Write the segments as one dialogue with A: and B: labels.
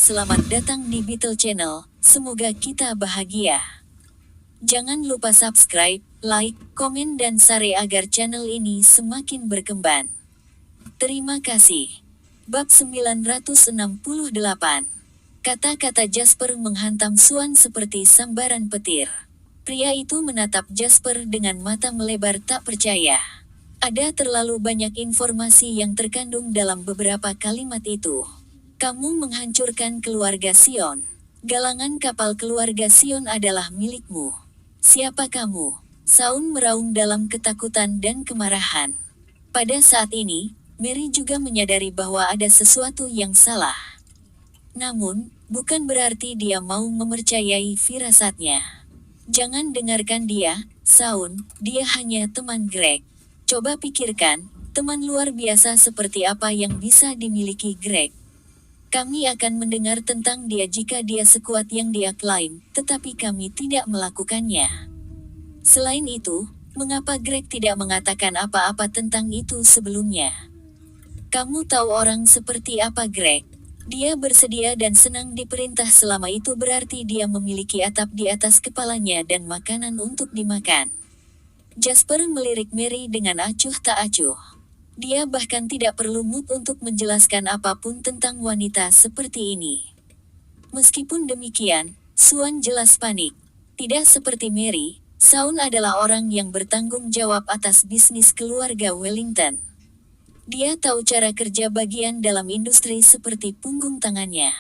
A: selamat datang di Beetle Channel, semoga kita bahagia. Jangan lupa subscribe, like, komen dan share agar channel ini semakin berkembang. Terima kasih. Bab 968. Kata-kata Jasper menghantam Swan seperti sambaran petir. Pria itu menatap Jasper dengan mata melebar tak percaya. Ada terlalu banyak informasi yang terkandung dalam beberapa kalimat itu. Kamu menghancurkan keluarga Sion. Galangan kapal keluarga Sion adalah milikmu. Siapa kamu? Shaun meraung dalam ketakutan dan kemarahan. Pada saat ini, Mary juga menyadari bahwa ada sesuatu yang salah. Namun, bukan berarti dia mau mempercayai firasatnya. Jangan dengarkan dia, Shaun, dia hanya teman Greg. Coba pikirkan, teman luar biasa seperti apa yang bisa dimiliki Greg. Kami akan mendengar tentang dia jika dia sekuat yang dia klaim, tetapi kami tidak melakukannya. Selain itu, mengapa Greg tidak mengatakan apa-apa tentang itu sebelumnya? Kamu tahu orang seperti apa Greg? Dia bersedia dan senang diperintah selama itu berarti dia memiliki atap di atas kepalanya dan makanan untuk dimakan. Jasper melirik Mary dengan acuh tak acuh. Dia bahkan tidak perlu mood untuk menjelaskan apapun tentang wanita seperti ini. Meskipun demikian, Swan jelas panik. Tidak seperti Mary, Shaun adalah orang yang bertanggung jawab atas bisnis keluarga Wellington. Dia tahu cara kerja bagian dalam industri seperti punggung tangannya.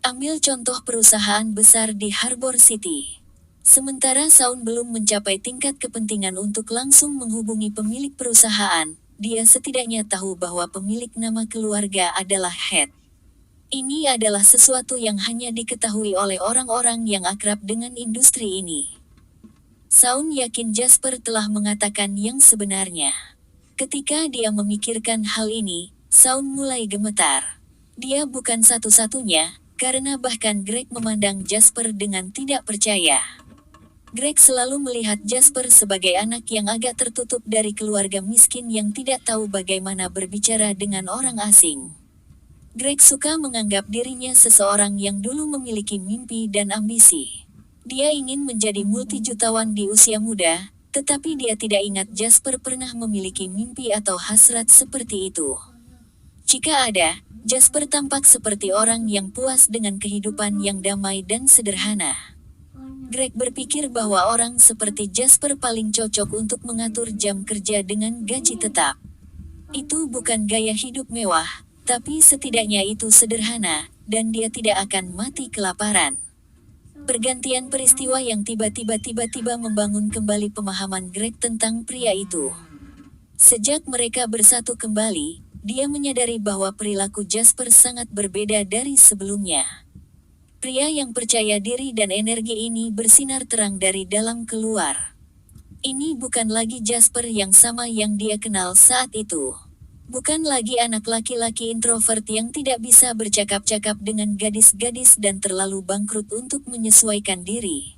A: Ambil contoh perusahaan besar di Harbor City. Sementara Shaun belum mencapai tingkat kepentingan untuk langsung menghubungi pemilik perusahaan, dia setidaknya tahu bahwa pemilik nama keluarga adalah Head. Ini adalah sesuatu yang hanya diketahui oleh orang-orang yang akrab dengan industri ini. Shaun yakin Jasper telah mengatakan yang sebenarnya. Ketika dia memikirkan hal ini, Shaun mulai gemetar. Dia bukan satu-satunya, karena bahkan Greg memandang Jasper dengan tidak percaya. Greg selalu melihat Jasper sebagai anak yang agak tertutup dari keluarga miskin yang tidak tahu bagaimana berbicara dengan orang asing. Greg suka menganggap dirinya seseorang yang dulu memiliki mimpi dan ambisi. Dia ingin menjadi multijutawan di usia muda, tetapi dia tidak ingat Jasper pernah memiliki mimpi atau hasrat seperti itu. Jika ada, Jasper tampak seperti orang yang puas dengan kehidupan yang damai dan sederhana. Greg berpikir bahwa orang seperti Jasper paling cocok untuk mengatur jam kerja dengan gaji tetap. Itu bukan gaya hidup mewah, tapi setidaknya itu sederhana, dan dia tidak akan mati kelaparan. Pergantian peristiwa yang tiba-tiba membangun kembali pemahaman Greg tentang pria itu. Sejak mereka bersatu kembali, dia menyadari bahwa perilaku Jasper sangat berbeda dari sebelumnya. Pria yang percaya diri dan energi ini bersinar terang dari dalam keluar. Ini bukan lagi Jasper yang sama yang dia kenal saat itu. Bukan lagi anak laki-laki introvert yang tidak bisa bercakap-cakap dengan gadis-gadis dan terlalu bangkrut untuk menyesuaikan diri.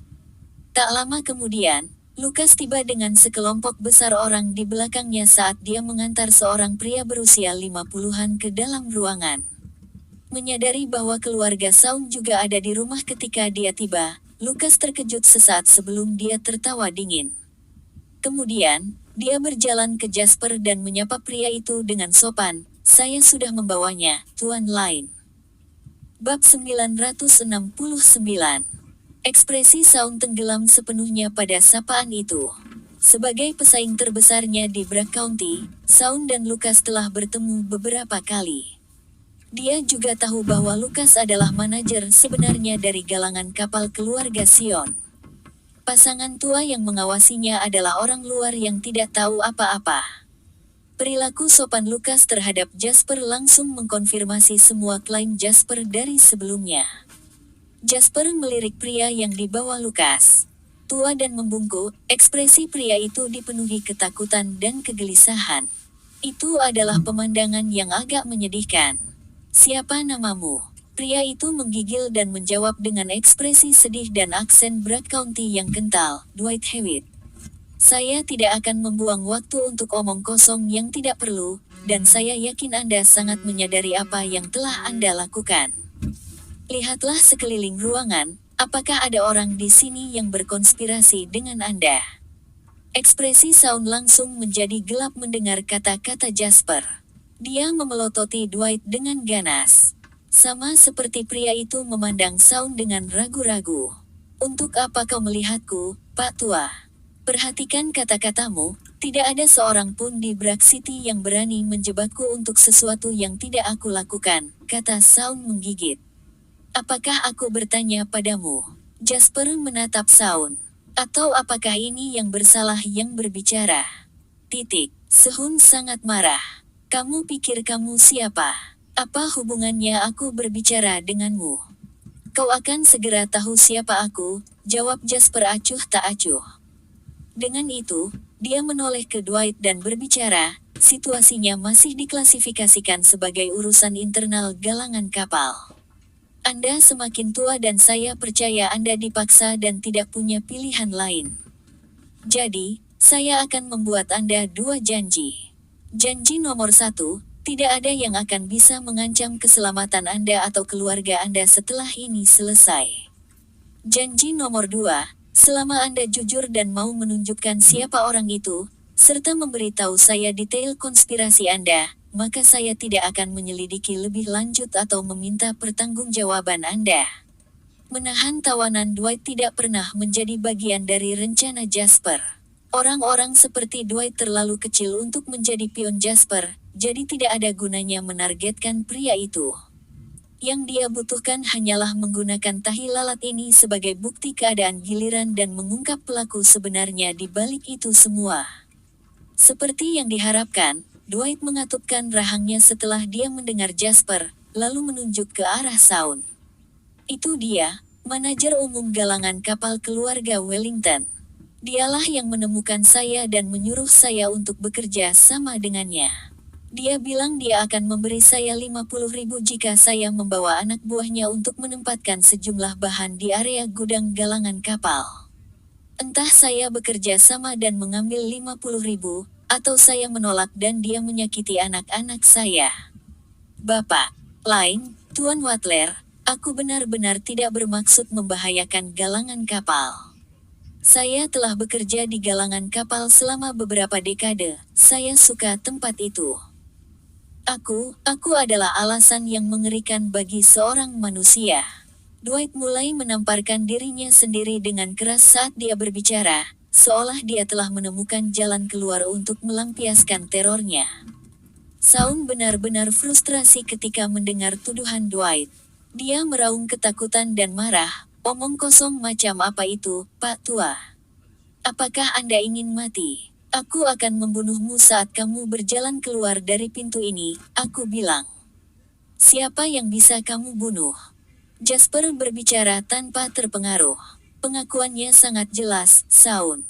A: Tak lama kemudian, Lucas tiba dengan sekelompok besar orang di belakangnya saat dia mengantar seorang pria berusia 50-an ke dalam ruangan. Menyadari bahwa keluarga Shaun juga ada di rumah ketika dia tiba, Lucas terkejut sesaat sebelum dia tertawa dingin. Kemudian, dia berjalan ke Jasper dan menyapa pria itu dengan sopan, "Saya sudah membawanya, Tuan Lane." Bab 969. Ekspresi Shaun tenggelam sepenuhnya pada sapaan itu. Sebagai pesaing terbesarnya di Bragg County, Shaun dan Lucas telah bertemu beberapa kali. Dia juga tahu bahwa Lucas adalah manajer sebenarnya dari galangan kapal keluarga Sion. Pasangan tua yang mengawasinya adalah orang luar yang tidak tahu apa-apa. Perilaku sopan Lucas terhadap Jasper langsung mengkonfirmasi semua klaim Jasper dari sebelumnya. Jasper melirik pria yang dibawa Lucas. Tua dan membungkuk, ekspresi pria itu dipenuhi ketakutan dan kegelisahan. Itu adalah pemandangan yang agak menyedihkan. "Siapa namamu?" Pria itu menggigil dan menjawab dengan ekspresi sedih dan aksen Bragg County yang kental, "Dwight Hewitt." "Saya tidak akan membuang waktu untuk omong kosong yang tidak perlu, dan saya yakin Anda sangat menyadari apa yang telah Anda lakukan." Lihatlah sekeliling ruangan, apakah ada orang di sini yang berkonspirasi dengan Anda? Ekspresi Shaun langsung menjadi gelap mendengar kata-kata Jasper. Dia memelototi Dwight dengan ganas. Sama seperti pria itu memandang Shaun dengan ragu-ragu. Untuk apa kau melihatku, Pak Tua? Perhatikan kata-katamu, tidak ada seorang pun di Brack City yang berani menjebakku untuk sesuatu yang tidak aku lakukan, kata Shaun menggigit. Apakah aku bertanya padamu? Jasper menatap Shaun. Atau apakah ini yang bersalah yang berbicara? Sehun sangat marah. Kamu pikir kamu siapa? Apa hubungannya aku berbicara denganmu? Kau akan segera tahu siapa aku, jawab Jasper acuh tak acuh. Dengan itu, dia menoleh ke Dwight dan berbicara, situasinya masih diklasifikasikan sebagai urusan internal galangan kapal. Anda semakin tua dan saya percaya Anda dipaksa dan tidak punya pilihan lain. Jadi, saya akan membuat Anda 2 janji. Janji nomor 1, tidak ada yang akan bisa mengancam keselamatan Anda atau keluarga Anda setelah ini selesai. Janji nomor 2, selama Anda jujur dan mau menunjukkan siapa orang itu, serta memberitahu saya detail konspirasi Anda, maka saya tidak akan menyelidiki lebih lanjut atau meminta pertanggungjawaban Anda. Menahan tawanan Dwight tidak pernah menjadi bagian dari rencana Jasper. Orang-orang seperti Dwight terlalu kecil untuk menjadi pion Jasper, jadi tidak ada gunanya menargetkan pria itu. Yang dia butuhkan hanyalah menggunakan tahi lalat ini sebagai bukti keadaan giliran dan mengungkap pelaku sebenarnya di balik itu semua. Seperti yang diharapkan, Dwight mengatupkan rahangnya setelah dia mendengar Jasper, lalu menunjuk ke arah Shaun. Itu dia, manajer umum galangan kapal keluarga Wellington. Dialah yang menemukan saya dan menyuruh saya untuk bekerja sama dengannya. Dia bilang dia akan memberi saya 50.000 jika saya membawa anak buahnya untuk menempatkan sejumlah bahan di area gudang galangan kapal. Entah saya bekerja sama dan mengambil 50.000, atau saya menolak dan dia menyakiti anak-anak saya. Bapak, lain, Tuan Watler, aku benar-benar tidak bermaksud membahayakan galangan kapal. Saya telah bekerja di galangan kapal selama beberapa dekade, saya suka tempat itu. Aku adalah alasan yang mengerikan bagi seorang manusia. Dwight mulai menamparkan dirinya sendiri dengan keras saat dia berbicara, seolah dia telah menemukan jalan keluar untuk melampiaskan terornya. Shaun benar-benar frustrasi ketika mendengar tuduhan Dwight. Dia meraung ketakutan dan marah, omong kosong macam apa itu, Pak Tua? Apakah Anda ingin mati? Aku akan membunuhmu saat kamu berjalan keluar dari pintu ini, aku bilang. Siapa yang bisa kamu bunuh? Jasper berbicara tanpa terpengaruh. Pengakuannya sangat jelas, Shaun.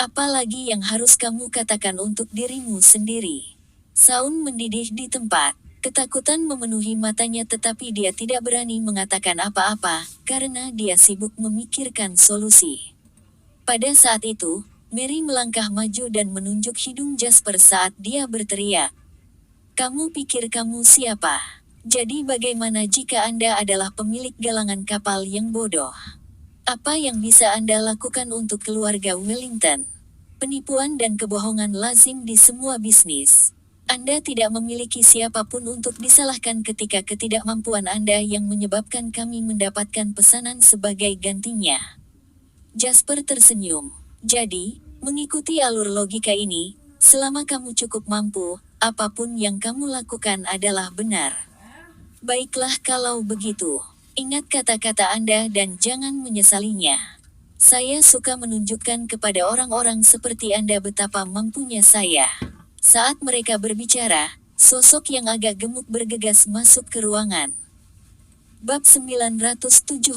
A: Apa lagi yang harus kamu katakan untuk dirimu sendiri? Shaun mendidih di tempat. Ketakutan memenuhi matanya tetapi dia tidak berani mengatakan apa-apa, karena dia sibuk memikirkan solusi. Pada saat itu, Mary melangkah maju dan menunjuk hidung Jasper saat dia berteriak. Kamu pikir kamu siapa? Jadi bagaimana jika Anda adalah pemilik galangan kapal yang bodoh? Apa yang bisa Anda lakukan untuk keluarga Wellington? Penipuan dan kebohongan lazim di semua bisnis. Anda tidak memiliki siapapun untuk disalahkan ketika ketidakmampuan Anda yang menyebabkan kami mendapatkan pesanan sebagai gantinya. Jasper tersenyum. Jadi, mengikuti alur logika ini, selama kamu cukup mampu, apapun yang kamu lakukan adalah benar. Baiklah kalau begitu. Ingat kata-kata Anda dan jangan menyesalinya. Saya suka menunjukkan kepada orang-orang seperti Anda betapa mampunya saya. Saat mereka berbicara, sosok yang agak gemuk bergegas masuk ke ruangan. Bab 970.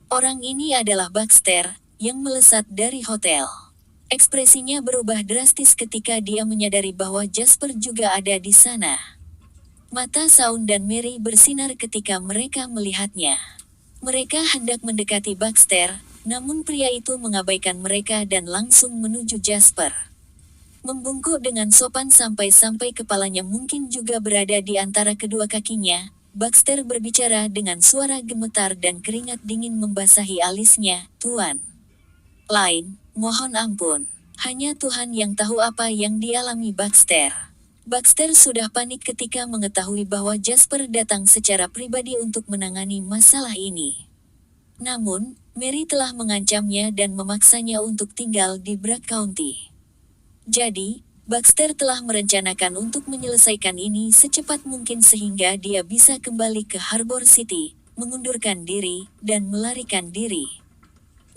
A: Orang ini adalah Baxter, yang melesat dari hotel. Ekspresinya berubah drastis ketika dia menyadari bahwa Jasper juga ada di sana. Mata Shaun dan Mary bersinar ketika mereka melihatnya. Mereka hendak mendekati Baxter, namun pria itu mengabaikan mereka dan langsung menuju Jasper. Membungkuk dengan sopan sampai-sampai kepalanya mungkin juga berada di antara kedua kakinya, Baxter berbicara dengan suara gemetar dan keringat dingin membasahi alisnya. Tuan Lain, mohon ampun. Hanya Tuhan yang tahu apa yang dialami Baxter. Baxter sudah panik ketika mengetahui bahwa Jasper datang secara pribadi untuk menangani masalah ini. Namun, Mary telah mengancamnya dan memaksanya untuk tinggal di Bragg County. Jadi, Baxter telah merencanakan untuk menyelesaikan ini secepat mungkin sehingga dia bisa kembali ke Harbor City, mengundurkan diri, dan melarikan diri.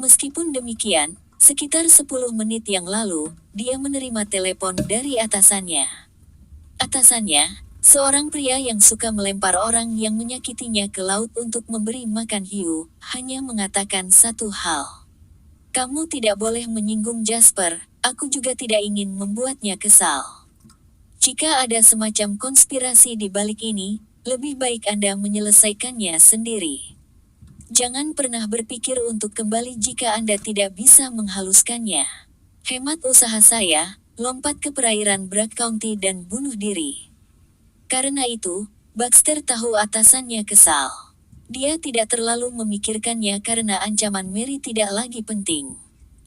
A: Meskipun demikian, sekitar 10 menit yang lalu, dia menerima telepon dari atasannya. Atasannya, seorang pria yang suka melempar orang yang menyakitinya ke laut untuk memberi makan hiu, hanya mengatakan satu hal. Kamu tidak boleh menyinggung Jasper, aku juga tidak ingin membuatnya kesal. Jika ada semacam konspirasi di balik ini, lebih baik Anda menyelesaikannya sendiri. Jangan pernah berpikir untuk kembali jika Anda tidak bisa menghaluskannya. Hemat usaha saya, lompat ke perairan Bragg County dan bunuh diri. Karena itu, Baxter tahu atasannya kesal. Dia tidak terlalu memikirkannya karena ancaman Mary tidak lagi penting.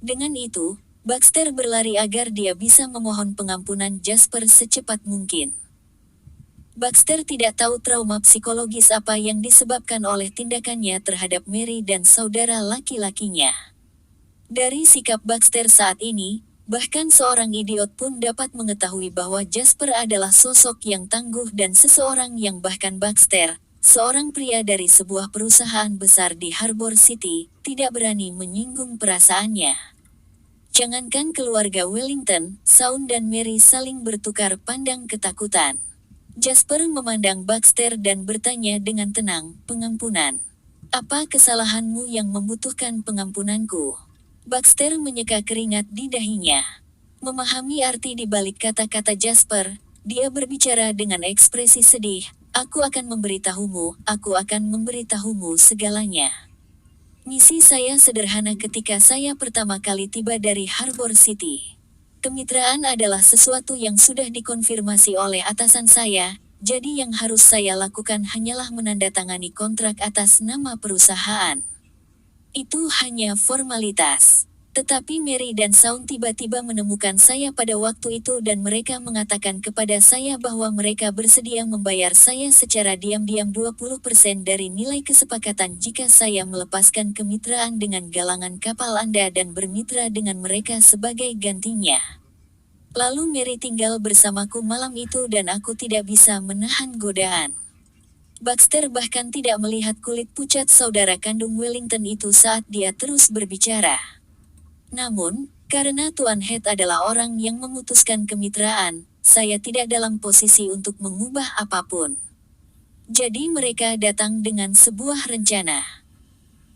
A: Dengan itu, Baxter berlari agar dia bisa memohon pengampunan Jasper secepat mungkin. Baxter tidak tahu trauma psikologis apa yang disebabkan oleh tindakannya terhadap Mary dan saudara laki-lakinya. Dari sikap Baxter saat ini, bahkan seorang idiot pun dapat mengetahui bahwa Jasper adalah sosok yang tangguh dan seseorang yang bahkan Baxter, seorang pria dari sebuah perusahaan besar di Harbor City, tidak berani menyinggung perasaannya. Jangankan keluarga Wellington, Shaun dan Mary saling bertukar pandang ketakutan. Jasper memandang Baxter dan bertanya dengan tenang, pengampunan. Apa kesalahanmu yang membutuhkan pengampunanku? Baxter menyeka keringat di dahinya. Memahami arti di balik kata-kata Jasper, dia berbicara dengan ekspresi sedih, aku akan memberitahumu segalanya. Misi saya sederhana ketika saya pertama kali tiba dari Harbor City. Kemitraan adalah sesuatu yang sudah dikonfirmasi oleh atasan saya, jadi yang harus saya lakukan hanyalah menandatangani kontrak atas nama perusahaan. Itu hanya formalitas. Tetapi Mary dan Shaun tiba-tiba menemukan saya pada waktu itu dan mereka mengatakan kepada saya bahwa mereka bersedia membayar saya secara diam-diam 20% dari nilai kesepakatan jika saya melepaskan kemitraan dengan galangan kapal Anda dan bermitra dengan mereka sebagai gantinya. Lalu Mary tinggal bersamaku malam itu dan aku tidak bisa menahan godaan. Baxter bahkan tidak melihat kulit pucat saudara kandung Wellington itu saat dia terus berbicara. Namun, karena Tuan Head adalah orang yang memutuskan kemitraan, saya tidak dalam posisi untuk mengubah apapun. Jadi mereka datang dengan sebuah rencana.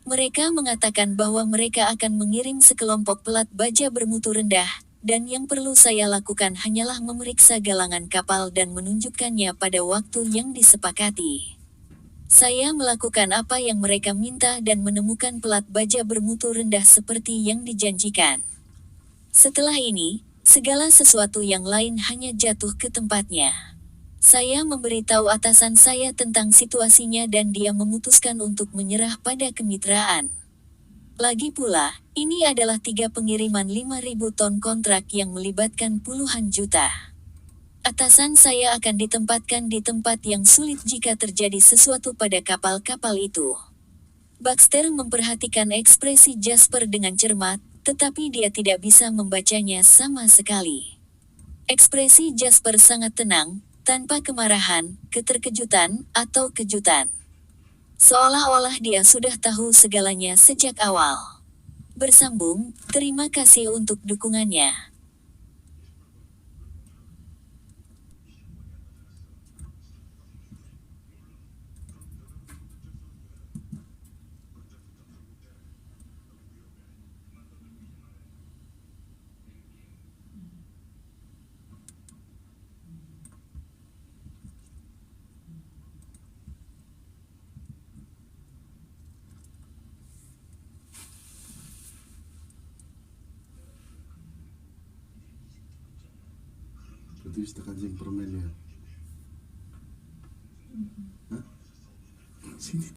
A: Mereka mengatakan bahwa mereka akan mengirim sekelompok pelat baja bermutu rendah, dan yang perlu saya lakukan hanyalah memeriksa galangan kapal dan menunjukkannya pada waktu yang disepakati. Saya melakukan apa yang mereka minta dan menemukan pelat baja bermutu rendah seperti yang dijanjikan. Setelah ini, segala sesuatu yang lain hanya jatuh ke tempatnya. Saya memberitahu atasan saya tentang situasinya dan dia memutuskan untuk menyerah pada kemitraan. Lagi pula, ini adalah 3 pengiriman 5.000 ton kontrak yang melibatkan puluhan juta. Atasan saya akan ditempatkan di tempat yang sulit jika terjadi sesuatu pada kapal-kapal itu. Baxter memperhatikan ekspresi Jasper dengan cermat, tetapi dia tidak bisa membacanya sama sekali. Ekspresi Jasper sangat tenang, tanpa kemarahan, keterkejutan, atau kejutan. Seolah-olah dia sudah tahu segalanya sejak awal. Bersambung, terima kasih untuk dukungannya.
B: Berarti setakat yang permen ya? Hah? Sini.